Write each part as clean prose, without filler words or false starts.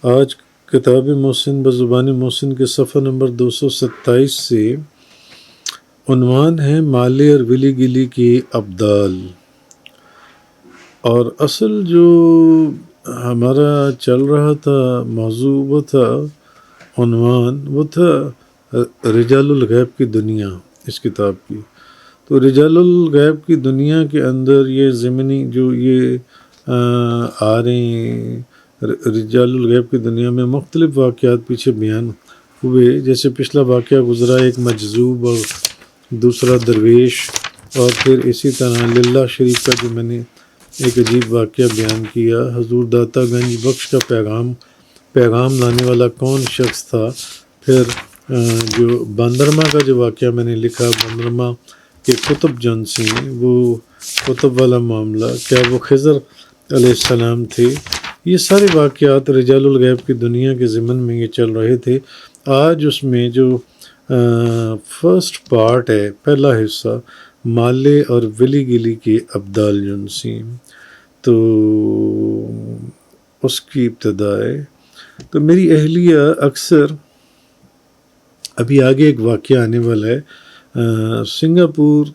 آج کتاب محسن بزبان محسن کے صفحہ نمبر 227 سے عنوان ہے مالے اور ولی گلی کی ابدال۔ اور اصل جو ہمارا چل رہا تھا موضوع وہ تھا عنوان وہ تھا رجال الغیب کی دنیا اس کتاب کی۔ تو رجال الغیب کی دنیا کے اندر یہ ضمنی جو یہ آ رہے ہیں رجال الغیب کی دنیا میں مختلف واقعات پیچھے بیان ہوئے، جیسے پچھلا واقعہ گزرا ایک مجذوب اور دوسرا درویش، اور پھر اسی طرح للہ شریف کا جو میں نے ایک عجیب واقعہ بیان کیا، حضور داتا گنج بخش کا پیغام لانے والا کون شخص تھا۔ پھر جو باندرما کا جو واقعہ میں نے لکھا، باندرما کے کتب جن سے وہ کتب والا معاملہ، کیا وہ خضر علیہ السلام تھے، یہ سارے واقعات رجال الغیب کی دنیا کے ضمن میں یہ چل رہے تھے۔ آج اس میں جو فرسٹ پارٹ ہے، پہلا حصہ مالے اور ولی گلی کے ابدال جنسیم، تو اس کی ابتدا ہے۔ تو میری اہلیہ اکثر ابھی آگے ایک واقعہ آنے والا ہے سنگاپور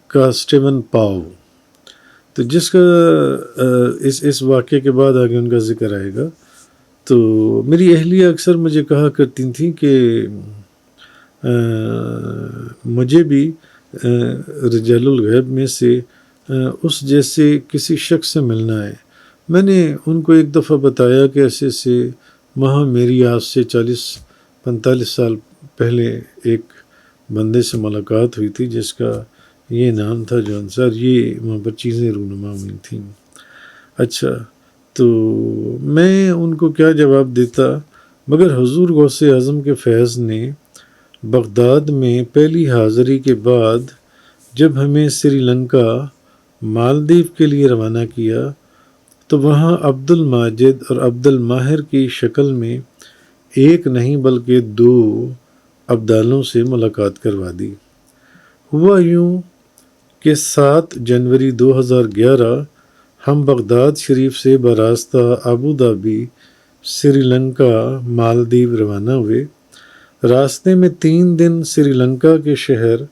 کا اسٹیون پاؤ، تو جس کا اس واقعے کے بعد آگے ان کا ذکر آئے گا۔ تو میری اہلیہ اکثر مجھے کہا کرتی تھیں کہ مجھے بھی رجال الغیب میں سے اس جیسے کسی شخص سے ملنا ہے۔ میں نے ان کو ایک دفعہ بتایا کہ ایسے وہاں میری آج سے 40-45 سال پہلے ایک بندے سے ملاقات ہوئی تھی جس کا یہ نام تھا جو انصار، یہ وہاں پر چیزیں رونما ہوئی تھیں۔ اچھا، تو میں ان کو کیا جواب دیتا، مگر حضور غوث اعظم کے فیض نے بغداد میں پہلی حاضری کے بعد جب ہمیں سری لنکا مالدیو کے لیے روانہ کیا تو وہاں عبد الماجد اور عبد الماہر کی شکل میں ایک نہیں بلکہ 2 ابدالوں سے ملاقات کروا دی۔ ہوا یوں کہ 7 جنوری 2011 ہم بغداد شریف سے براستہ ابوظہبی سری لنکا مالدیو روانہ ہوئے۔ راستے میں 3 دن سری لنکا کے شہر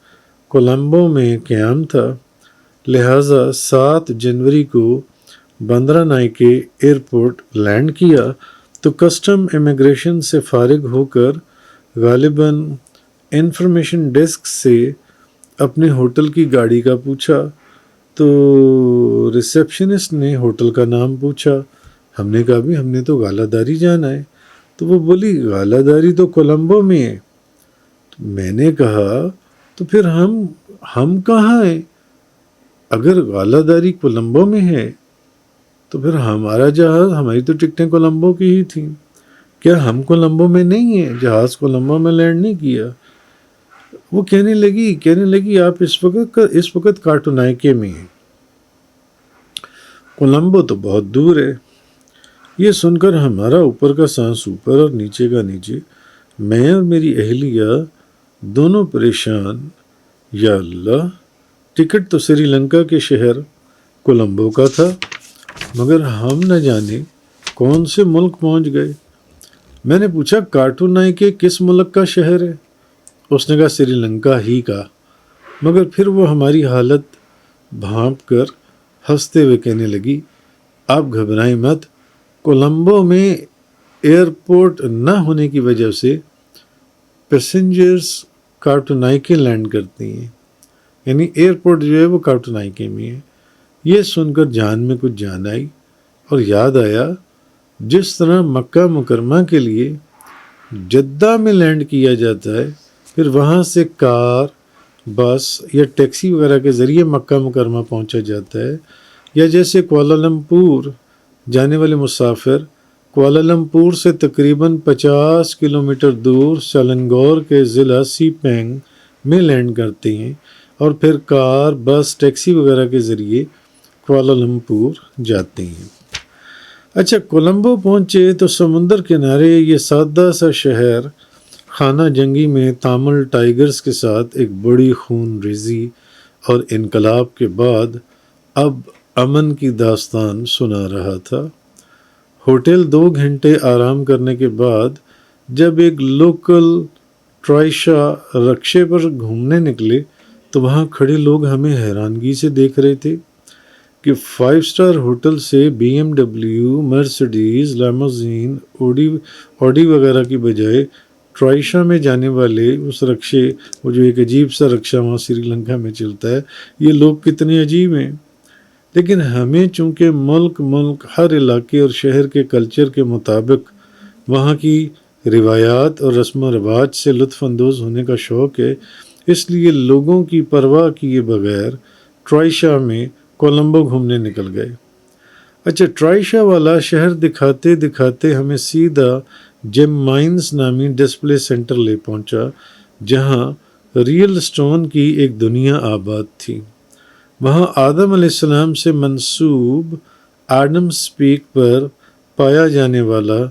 کولمبو میں قیام تھا، لہٰذا 7 جنوری کو بندرہ نائکے ایئرپورٹ لینڈ کیا تو کسٹم امیگریشن سے فارغ ہو کر غالباً انفارمیشن ڈیسک سے اپنے ہوٹل کی گاڑی کا پوچھا، تو ریسیپشنسٹ نے ہوٹل کا نام پوچھا۔ ہم نے کہا بھی ہم نے تو غالہ داری جانا ہے، تو وہ بولی غالہ داری تو کولمبو میں ہے۔ میں نے کہا تو پھر ہم کہاں ہیں؟ اگر غالہ داری کولمبو میں ہے تو پھر ہمارا جہاز، ہماری تو ٹکٹیں کولمبو کی ہی تھیں، کیا ہم کولمبو میں نہیں ہیں؟ جہاز کولمبو میں لینڈ نہیں کیا۔ وہ کہنے لگی آپ اس وقت کارٹونائکے میں ہیں، کولمبو تو بہت دور ہے۔ یہ سن کر ہمارا اوپر کا سانس اوپر اور نیچے کا نیچے، میں اور میری اہلیہ دونوں پریشان۔ یا اللہ، ٹکٹ تو سری لنکا کے شہر کولمبو کا تھا، مگر ہم نہ جانے کون سے ملک پہنچ گئے۔ میں نے پوچھا کارٹونائکے کس ملک کا شہر ہے؟ اس نے کہا سری لنکا ہی کا، مگر پھر وہ ہماری حالت بھانپ کر ہنستے ہوئے کہنے لگی آپ گھبرائیں مت، کولمبو میں ایئرپورٹ نہ ہونے کی وجہ سے پیسنجرز کارٹونائکے لینڈ کرتے ہیں، یعنی ایئرپورٹ جو ہے وہ کارٹونائکے میں ہے۔ یہ سن کر جان میں کچھ جان آئی اور یاد آیا جس طرح مکہ مکرمہ کے لیے جدہ میں لینڈ کیا جاتا ہے، پھر وہاں سے کار، بس یا ٹیکسی وغیرہ کے ذریعے مکہ مکرمہ پہنچا جاتا ہے، یا جیسے کوالالمپور جانے والے مسافر کوالالمپور سے تقریباً 50 کلومیٹر دور سلنگور کے ضلع سی پینگ میں لینڈ کرتے ہیں اور پھر کار، بس، ٹیکسی وغیرہ کے ذریعے کوالالمپور جاتے ہیں۔ اچھا، کولمبو پہنچے تو سمندر کنارے یہ سادہ سا شہر خانہ جنگی میں تامل ٹائیگرز کے ساتھ ایک بڑی خون ریزی اور انقلاب کے بعد اب امن کی داستان سنا رہا تھا۔ ہوٹل 2 گھنٹے آرام کرنے کے بعد جب ایک لوکل ٹرائشا رکشے پر گھومنے نکلے تو وہاں کھڑے لوگ ہمیں حیرانگی سے دیکھ رہے تھے کہ 5 اسٹار ہوٹل سے BMW، مرسڈیز، لیموزین، اوڈی وغیرہ کی بجائے ٹرائشا میں جانے والے اس رکشے، وہ جو ایک عجیب سا رکشہ وہاں سری لنکا میں چلتا ہے، یہ لوگ کتنے عجیب ہیں۔ لیکن ہمیں چونکہ ملک ہر علاقے اور شہر کے کلچر کے مطابق وہاں کی روایات اور رسم و رواج سے لطف اندوز ہونے کا شوق ہے، اس لیے لوگوں کی پرواہ کیے بغیر ٹرائشا میں کولمبو گھومنے نکل گئے۔ اچھا، ٹرائشا والا شہر دکھاتے دکھاتے ہمیں سیدھا جیم مائنز نامی ڈسپلے سینٹر لے پہنچا، جہاں ریئل سٹون کی ایک دنیا آباد تھی۔ وہاں آدم علیہ السلام سے منسوب ایڈم اسپیک پر پایا جانے والا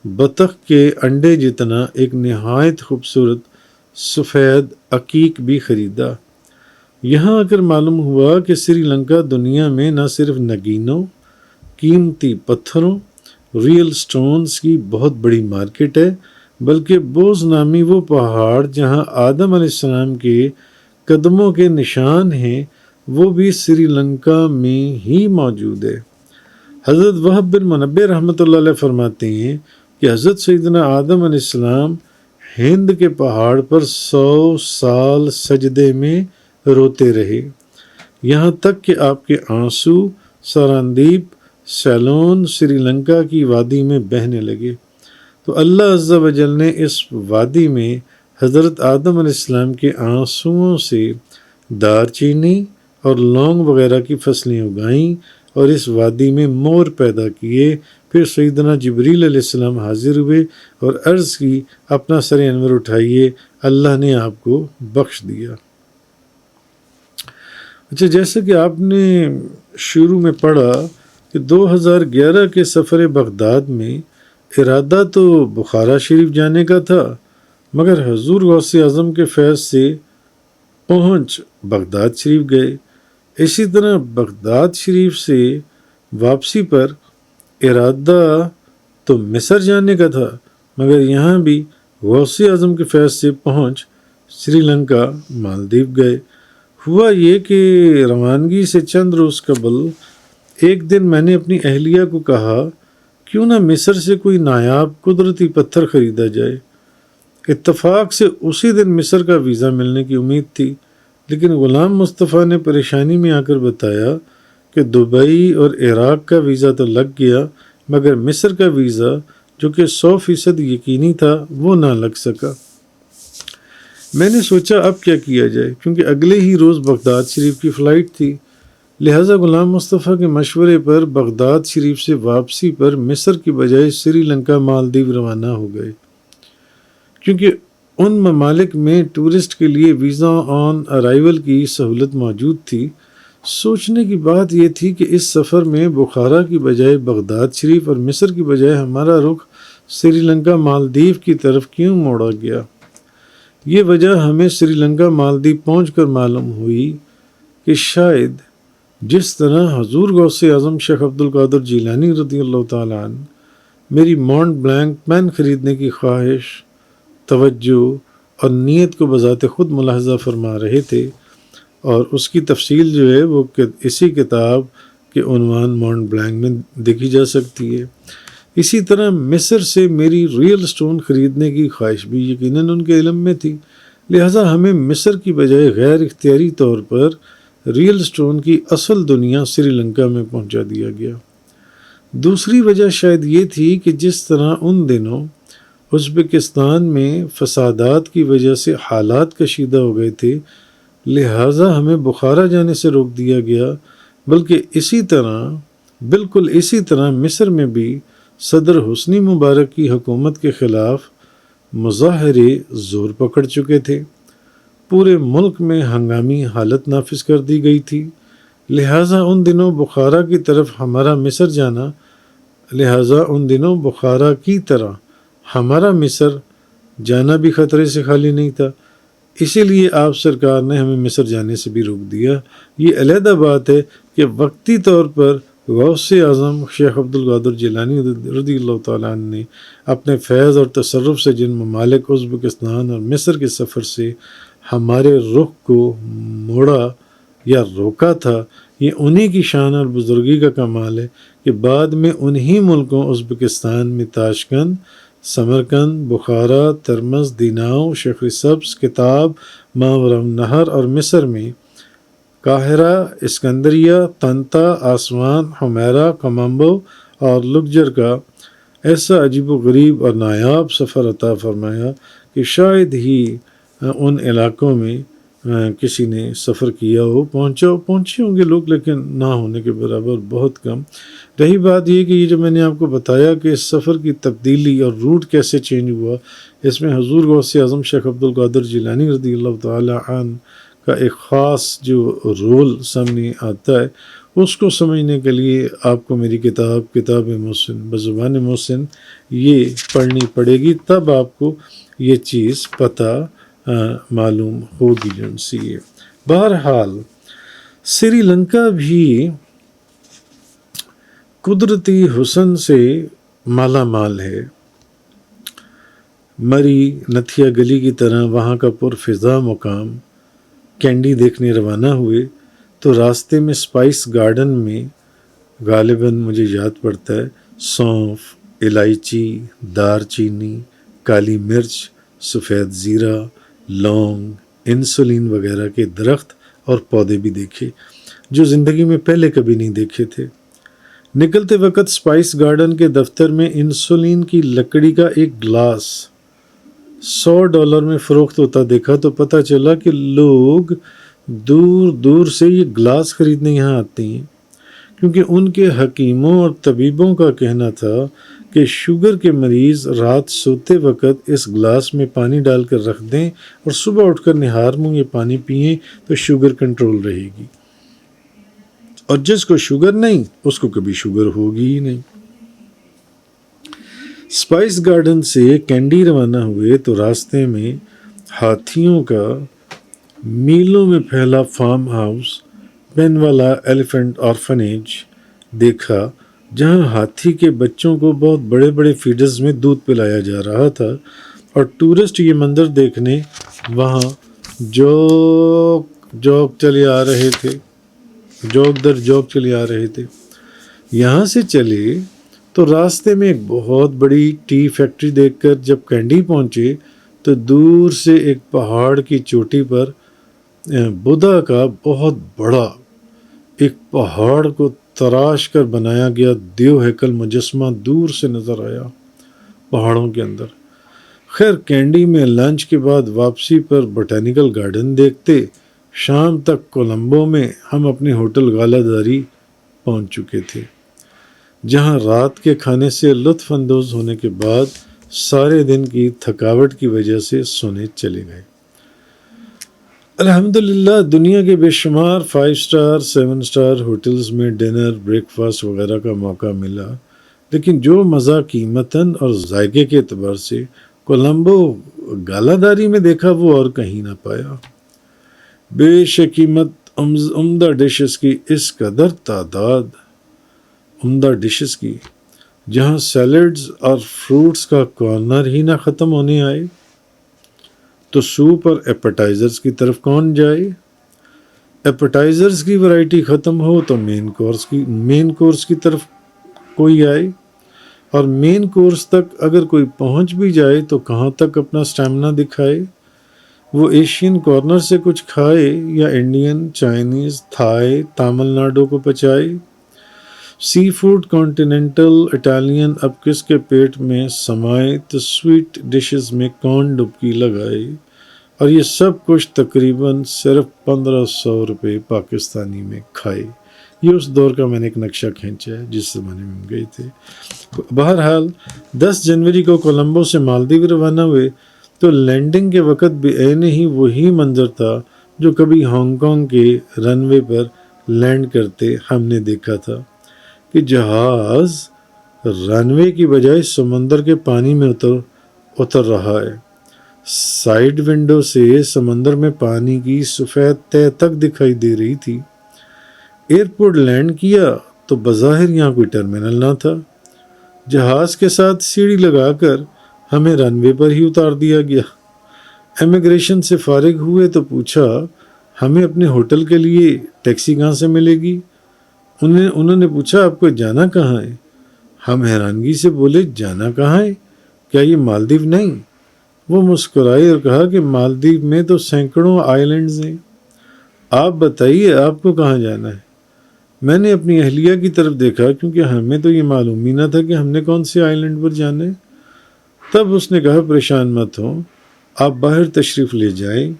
بطخ کے انڈے جتنا ایک نہایت خوبصورت سفید عقیق بھی خریدا۔ یہاں آ کر معلوم ہوا کہ سری لنکا دنیا میں نہ صرف نگینوں، قیمتی پتھروں، ریئل سٹونز کی بہت بڑی مارکیٹ ہے، بلکہ بوز نامی وہ پہاڑ جہاں آدم علیہ السلام کے قدموں کے نشان ہیں، وہ بھی سری لنکا میں ہی موجود ہے۔ حضرت وہب بن منبع رحمۃ اللہ علیہ فرماتے ہیں کہ حضرت سیدنا آدم علیہ السلام ہند کے پہاڑ پر 100 سال سجدے میں روتے رہے، یہاں تک کہ آپ کے آنسو سراندیپ سیلون سری لنکا کی وادی میں بہنے لگے۔ تو اللہ عز و جل نے اس وادی میں حضرت آدم علیہ السلام کے آنسوؤں سے دار چینی اور لونگ وغیرہ کی فصلیں اگائیں اور اس وادی میں مور پیدا کیے۔ پھر سیدنا جبریل علیہ السلام حاضر ہوئے اور عرض کی، اپنا سر انور اٹھائیے، اللہ نے آپ کو بخش دیا۔ اچھا، جیسے کہ آپ نے شروع میں پڑھا کہ 2011 کے سفر بغداد میں ارادہ تو بخارا شریف جانے کا تھا، مگر حضور غوث اعظم کے فیض سے پہنچ بغداد شریف گئے۔ اسی طرح بغداد شریف سے واپسی پر ارادہ تو مصر جانے کا تھا، مگر یہاں بھی غوث اعظم کے فیض سے پہنچ سری لنکا مالدیو گئے۔ ہوا یہ کہ روانگی سے چند روز قبل ایک دن میں نے اپنی اہلیہ کو کہا، کیوں نہ مصر سے کوئی نایاب قدرتی پتھر خریدا جائے۔ اتفاق سے اسی دن مصر کا ویزا ملنے کی امید تھی، لیکن غلام مصطفیٰ نے پریشانی میں آ کر بتایا کہ دبئی اور عراق کا ویزا تو لگ گیا، مگر مصر کا ویزا جو کہ 100% یقینی تھا وہ نہ لگ سکا۔ میں نے سوچا اب کیا کیا جائے، کیونکہ اگلے ہی روز بغداد شریف کی فلائٹ تھی، لہٰذا غلام مصطفیٰ کے مشورے پر بغداد شریف سے واپسی پر مصر کی بجائے سری لنکا مالدیو روانہ ہو گئے، کیونکہ ان ممالک میں ٹورسٹ کے لیے ویزا آن ارائیول کی سہولت موجود تھی۔ سوچنے کی بات یہ تھی کہ اس سفر میں بخارا کی بجائے بغداد شریف اور مصر کی بجائے ہمارا رخ سری لنکا مالدیو کی طرف کیوں موڑا گیا۔ یہ وجہ ہمیں سری لنکا مالدیو پہنچ کر معلوم ہوئی کہ شاید جس طرح حضور غوث اعظم شیخ عبد القادر جیلانی رضی اللہ تعالیٰ عنہ میری مونٹ بلینک پین خریدنے کی خواہش، توجہ اور نیت کو بذات خود ملاحظہ فرما رہے تھے، اور اس کی تفصیل جو ہے وہ اسی کتاب کے عنوان مونٹ بلینک میں دیکھی جا سکتی ہے، اسی طرح مصر سے میری ریئل سٹون خریدنے کی خواہش بھی یقیناً ان کے علم میں تھی، لہٰذا ہمیں مصر کی بجائے غیر اختیاری طور پر ریئل سٹون کی اصل دنیا سری لنکا میں پہنچا دیا گیا۔ دوسری وجہ شاید یہ تھی کہ جس طرح ان دنوں ازبکستان میں فسادات کی وجہ سے حالات کشیدہ ہو گئے تھے، لہٰذا ہمیں بخارا جانے سے روک دیا گیا، بلکہ بالکل اسی طرح مصر میں بھی صدر حسنی مبارک کی حکومت کے خلاف مظاہرے زور پکڑ چکے تھے، پورے ملک میں ہنگامی حالت نافذ کر دی گئی تھی، لہٰذا ان دنوں بخارا کی طرف ہمارا مصر جانا بھی خطرے سے خالی نہیں تھا، اسی لیے آپ سرکار نے ہمیں مصر جانے سے بھی روک دیا۔ یہ علیحدہ بات ہے کہ وقتی طور پر غوث اعظم شیخ عبد القادر جیلانی رضی اللہ تعالیٰ عنہ نے اپنے فیض اور تصرف سے جن ممالک ازبکستان اور مصر کے سفر سے ہمارے رخ کو موڑا یا روکا تھا، یہ انہی کی شان اور بزرگی کا کمال ہے کہ بعد میں انہی ملکوں ازبکستان میں تاشکند، سمرقند، بخارا، ترمز، دیناؤ، شیخ سبز، کتاب، ماورم نہر اور مصر میں قاہرہ، اسکندریہ، طنطا، آسوان، حمیرہ، کمامبو اور لکجر کا ایسا عجیب و غریب اور نایاب سفر عطا فرمایا کہ شاید ہی ان علاقوں میں کسی نے سفر کیا ہو، پہنچے ہوں گے لوگ لیکن نہ ہونے کے برابر بہت کم۔ رہی بات یہ کہ یہ جو میں نے آپ کو بتایا کہ اس سفر کی تبدیلی اور روٹ کیسے چینج ہوا، اس میں حضور غوث اعظم شیخ عبد القادر جیلانی رضی اللہ تعالی عنہ کا ایک خاص جو رول سامنے آتا ہے، اس کو سمجھنے کے لیے آپ کو میری کتاب محسن بزبان محسن یہ پڑھنی پڑے گی، تب آپ کو یہ چیز پتہ معلوم ہوگی جن سی ہے۔ بہرحال سری لنکا بھی قدرتی حسن سے مالا مال ہے۔ مری نتھیا گلی کی طرح وہاں کا پرفضا مقام۔ کینڈی دیکھنے روانہ ہوئے تو راستے میں اسپائس گارڈن میں غالباً مجھے یاد پڑتا ہے سونف، الائچی، دار چینی، کالی مرچ، سفید زیرہ، لونگ، انسولین وغیرہ کے درخت اور پودے بھی دیکھے جو زندگی میں پہلے کبھی نہیں دیکھے تھے۔ نکلتے وقت اسپائس گارڈن کے دفتر میں انسولین کی لکڑی کا ایک گلاس $100 میں فروخت ہوتا دیکھا تو پتہ چلا کہ لوگ دور دور سے یہ گلاس خریدنے یہاں آتے ہیں، کیونکہ ان کے حکیموں اور طبیبوں کا کہنا تھا کہ شوگر کے مریض رات سوتے وقت اس گلاس میں پانی ڈال کر رکھ دیں اور صبح اٹھ کر نہار منہ یہ پانی پئیں تو شوگر کنٹرول رہے گی، اور جس کو شوگر نہیں اس کو کبھی شوگر ہوگی ہی نہیں۔ اسپائس گارڈن سے کینڈی روانہ ہوئے تو راستے میں ہاتھیوں کا میلوں میں پھیلا فارم ہاؤس پین والا ایلیفنٹ آرفنیج دیکھا، جہاں ہاتھی کے بچوں کو بہت بڑے بڑے فیڈرز میں دودھ پلایا جا رہا تھا، اور ٹورسٹ یہ منظر دیکھنے وہاں جوک چلے آ رہے تھے، جوک در جوک چلے آ رہے تھے۔ یہاں سے چلے تو راستے میں ایک بہت بڑی ٹی فیکٹری دیکھ کر جب کینڈی پہنچے تو دور سے ایک پہاڑ کی چوٹی پر بدھا کا بہت بڑا ایک پہاڑ کو تراش کر بنایا گیا دیو ہیکل مجسمہ دور سے نظر آیا پہاڑوں کے اندر۔ خیر کینڈی میں لنچ کے بعد واپسی پر بوٹینیکل گارڈن دیکھتے شام تک کولمبو میں ہم اپنے ہوٹل غالہ داری پہنچ چکے تھے، جہاں رات کے کھانے سے لطف اندوز ہونے کے بعد سارے دن کی تھکاوٹ کی وجہ سے سونے چلے گئے۔ الحمدللہ دنیا کے بے شمار 5 سٹار 7 سٹار ہوٹلز میں ڈنر، بریک فاسٹ وغیرہ کا موقع ملا، لیکن جو مزہ قیمتاً اور ذائقے کے اعتبار سے کولمبو غالہ داری میں دیکھا وہ اور کہیں نہ پایا۔ بے شقیمت عمدہ ڈشز کی اس قدر تعداد، عمدہ ڈشز کی، جہاں سیلڈز اور فروٹس کا کارنر ہی نہ ختم ہونے آئے تو سوپ اور ایپیٹائزرز کی طرف کون جائے؟ ایپیٹائزرز کی ورائٹی ختم ہو تو مین کورس کی طرف کوئی آئے، اور مین کورس تک اگر کوئی پہنچ بھی جائے تو کہاں تک اپنا سٹیمنا دکھائے؟ وہ ایشین کارنر سے کچھ کھائے یا Indian, Chinese, Thai, Tamil Nadu کو پچائے؟ سی فوڈ، کانٹیننٹل، اٹالین اب کس کے پیٹ میں سمائے تو سویٹ ڈشز میں کون ڈبکی لگائے؟ اور یہ سب کچھ تقریباً صرف 1500 روپے پاکستانی میں کھائے۔ یہ اس دور کا میں نے ایک نقشہ کھینچا ہے جس زمانے میں ہم گئے تھے۔ بہرحال 10 جنوری کو کولمبو سے مالدیو روانہ ہوئے تو لینڈنگ کے وقت بھی عین ہی وہی منظر تھا جو کبھی ہانگ کانگ کے رن وے پر لینڈ کرتے ہم نے دیکھا تھا، کہ جہاز رن وے کی بجائے سمندر کے پانی میں اتر رہا ہے۔ سائیڈ ونڈو سے سمندر میں پانی کی سفید تہہ تک دکھائی دے رہی تھی۔ ایئرپورٹ لینڈ کیا تو بظاہر یہاں کوئی ٹرمینل نہ تھا۔ جہاز کے ساتھ سیڑھی لگا کر ہمیں رن وے پر ہی اتار دیا گیا۔ امیگریشن سے فارغ ہوئے تو پوچھا ہمیں اپنے ہوٹل کے لیے ٹیکسی کہاں سے ملے گی۔ انہوں نے پوچھا آپ کو جانا کہاں ہے؟ ہم حیرانگی سے بولے جانا کہاں ہے؟ کیا یہ مالدیو نہیں؟ وہ مسکرائے اور کہا کہ مالدیو میں تو سینکڑوں آئی لینڈز ہیں، آپ بتائیے آپ کو کہاں جانا ہے؟ میں نے اپنی اہلیہ کی طرف دیکھا کیونکہ ہمیں تو یہ معلوم ہی نہ تھا کہ ہم نے کون سے آئی لینڈ پر جانا ہے۔ تب اس نے کہا پریشان مت ہو، آپ باہر تشریف لے جائیں،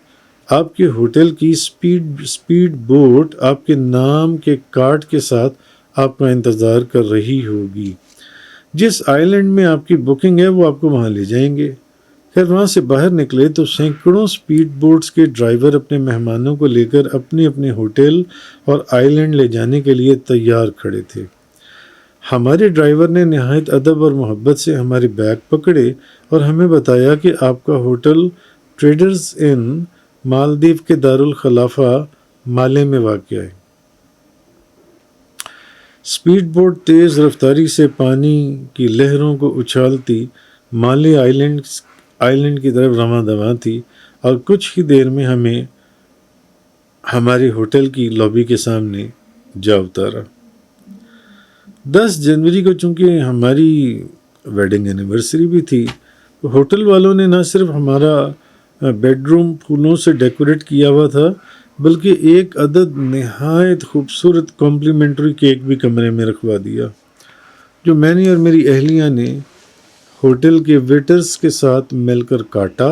آپ کے ہوٹل کی سپیڈ بوٹ آپ کے نام کے کارڈ کے ساتھ آپ کا انتظار کر رہی ہوگی۔ جس آئی لینڈ میں آپ کی بکنگ ہے وہ آپ کو وہاں لے جائیں گے۔ خیر وہاں سے باہر نکلے تو سینکڑوں سپیڈ بوٹس کے ڈرائیور اپنے مہمانوں کو لے کر اپنے اپنے ہوٹل اور آئی لینڈ لے جانے کے لیے تیار کھڑے تھے۔ ہمارے ڈرائیور نے نہایت ادب اور محبت سے ہمارے بیگ پکڑے اور ہمیں بتایا کہ آپ کا ہوٹل ٹریڈرز ان مالدیو کے دارالخلافہ مالے میں واقع ہے۔ سپیڈ بوٹ تیز رفتاری سے پانی کی لہروں کو اچھالتی مالے آئی لینڈ کی طرف رواں دواں تھی اور کچھ ہی دیر میں ہمیں ہمارے ہوٹل کی لابی کے سامنے جا اتارا۔ 10 جنوری کو چونکہ ہماری ویڈنگ اینیورسری بھی تھی تو ہوٹل والوں نے نہ صرف ہمارا بیڈ روم پھولوں سے ڈیکوریٹ کیا ہوا تھا بلکہ ایک عدد نہایت خوبصورت کمپلیمنٹری کیک بھی کمرے میں رکھوا دیا، جو میں نے اور میری اہلیہ نے ہوٹل کے ویٹرز کے ساتھ مل کر کاٹا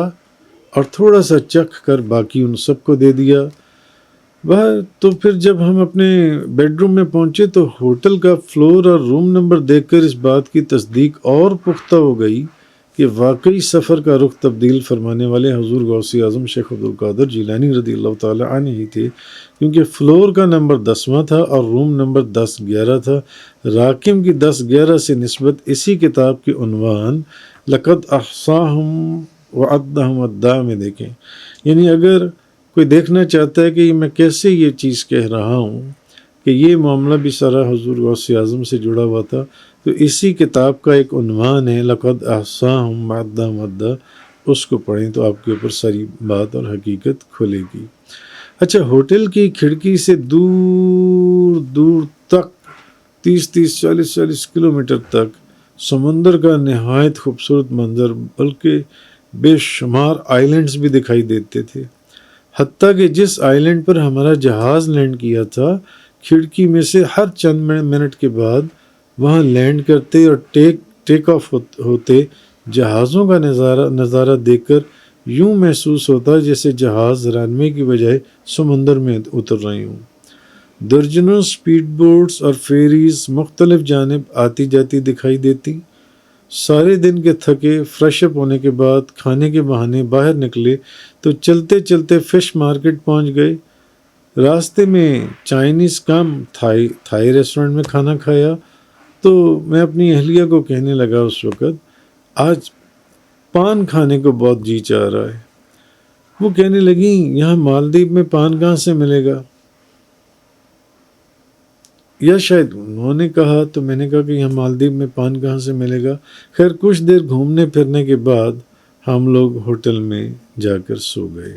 اور تھوڑا سا چکھ کر باقی ان سب کو دے دیا۔ تو پھر جب ہم اپنے بیڈ روم میں پہنچے تو ہوٹل کا فلور اور روم نمبر دیکھ کر اس بات کی تصدیق اور پختہ ہو گئی کہ واقعی سفر کا رخ تبدیل فرمانے والے حضور غوث اعظم شیخ عبدالقادر جیلانی رضی اللہ تعالی عنہ ہی تھے، کیونکہ فلور کا نمبر 10واں تھا اور روم نمبر 1011 تھا۔ راکم کی 1011 سے نسبت اسی کتاب کے عنوان لقد احصاہم وعدہم عدا میں دیکھیں۔ یعنی اگر کوئی دیکھنا چاہتا ہے کہ میں کیسے یہ چیز کہہ رہا ہوں کہ یہ معاملہ بھی سارا حضور غوث اعظم سے جڑا ہوا تھا، تو اسی کتاب کا ایک عنوان ہے لقد احصاہم وعدہم عدا، اس کو پڑھیں تو آپ کے اوپر ساری بات اور حقیقت کھلے گی۔ اچھا، ہوٹل کی کھڑکی سے دور دور تک 30-40 کلومیٹر تک سمندر کا نہایت خوبصورت منظر بلکہ بے شمار آئی لینڈز بھی دکھائی دیتے تھے۔ حتیٰ کہ جس آئی لینڈ پر ہمارا جہاز لینڈ کیا تھا، کھڑکی میں سے ہر چند منٹ کے بعد وہاں لینڈ کرتے اور ٹیک آف ہوتے جہازوں کا نظارہ دیکھ کر یوں محسوس ہوتا جیسے جہاز رن وے کی بجائے سمندر میں اتر رہے ہوں۔ درجنوں سپیڈ بوٹس اور فیریز مختلف جانب آتی جاتی دکھائی دیتی۔ سارے دن کے تھکے فریش اپ ہونے کے بعد کھانے کے بہانے باہر نکلے تو چلتے چلتے فش مارکیٹ پہنچ گئے۔ راستے میں چائنیز کم تھائی ریسٹورنٹ میں کھانا کھایا تو میں اپنی اہلیہ کو کہنے لگا اس وقت آج پان کھانے کو بہت جی چاہ رہا ہے۔ وہ کہنے لگی یہاں مالدیپ میں پان کہاں سے ملے گا؟ یا شاید انہوں نے کہا تو میں نے کہا کہ یہاں مالدیپ میں پان کہاں سے ملے گا۔ خیر کچھ دیر گھومنے پھرنے کے بعد ہم لوگ ہوٹل میں جا کر سو گئے۔